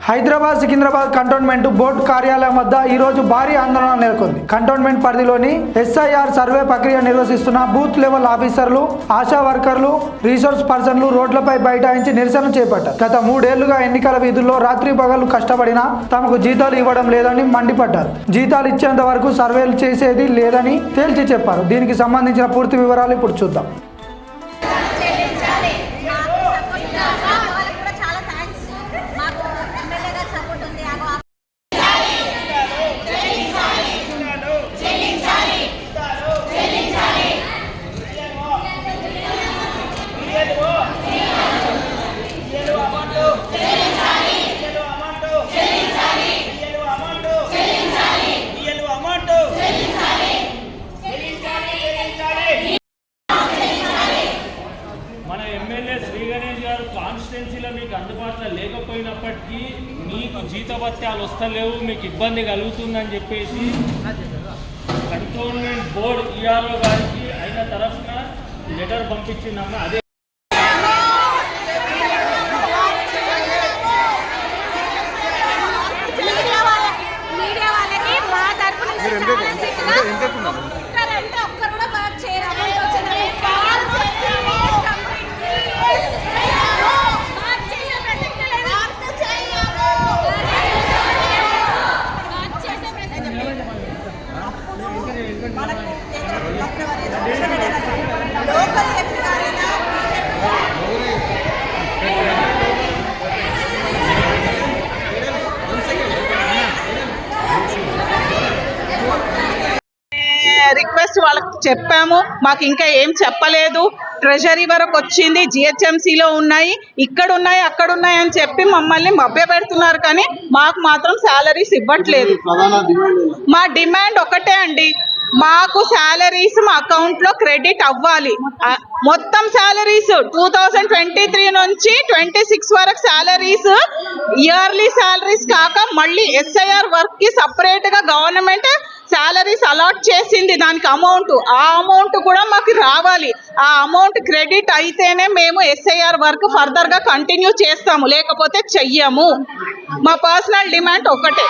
Hyderabad Secunderabad cantonment board కార్యాలయం వద్ద ఈ రోజు భారీ ఆందోళన నెలకొంది. కంటోన్మెంట్ పరిధిలోని ఎస్ఐఆర్ సర్వే ప్రక్రియ నిర్వహిస్తున్న బూత్ లెవెల్ ఆఫీసర్లు, ఆశా వర్కర్లు, రీసోర్స్ పర్సన్లు రోడ్లపై బైఠాయించి నిరసన చేపట్టారు. గత 3 ఏళ్లుగా ఎన్నికల విధుల్లో రాత్రి పగలు కష్టపడినా తమకు జీతాలు ఇవ్వడం లేదని మండిపడ్డారు. జీతాలు ఇచ్చేంత వరకు సర్వేలు చేసేది లేదని తేల్చి చెప్పారు. దీనికి సంబంధించిన పూర్తి వివరాలు ఇప్పుడు చూద్దాం. కాన్స్టిట్యున్సీలో మీకు అందుబాటులో లేకపోయినప్పటికీ మీకు జీతభత్యాలు వస్తలేవు, మీకు ఇబ్బంది కలుగుతుందని చెప్పేసి కంటోన్మెంట్ బోర్డు ఈఆర్ఓ గారికి అయిన తరఫున లెటర్ పంపించిందమ్మా. అదే రిక్వెస్ట్ వాళ్ళకి చెప్పాము, మాకు ఇంకా ఏం చెప్పలేదు. ట్రెజరీ వరకు వచ్చింది, జిహెచ్ఎంసీలో ఉన్నాయి, ఇక్కడ ఉన్నాయి, అక్కడ ఉన్నాయి అని చెప్పి మమ్మల్ని మభ్యపెడుతున్నారు. కానీ మాకు మాత్రం శాలరీస్ ఇవ్వట్లేదు. మా డిమాండ్ ఒకటే అండి, మాకు శాలరీస్ మా అకౌంట్ లో క్రెడిట్ అవ్వాలి. మొత్తం శాలరీస్ 2023 నుంచి 26 వరకు శాలరీస్, ఇయర్లీ శాలరీస్ కాక మళ్ళీ ఎస్ఐఆర్ వర్క్ కి సపరేట్ గా గవర్నమెంట్ శాలరీస్ అలాట్ చేసింది. దానికి ఆ అమౌంట్ కూడా మాకు రావాలి. ఆ అమౌంట్ క్రెడిట్ అయితేనే మేము ఎస్ఐఆర్ వర్క్ ఫర్దర్ గా కంటిన్యూ చేస్తాము, లేకపోతే చెయ్యము. మా పర్సనల్ డిమాండ్ ఒకటే.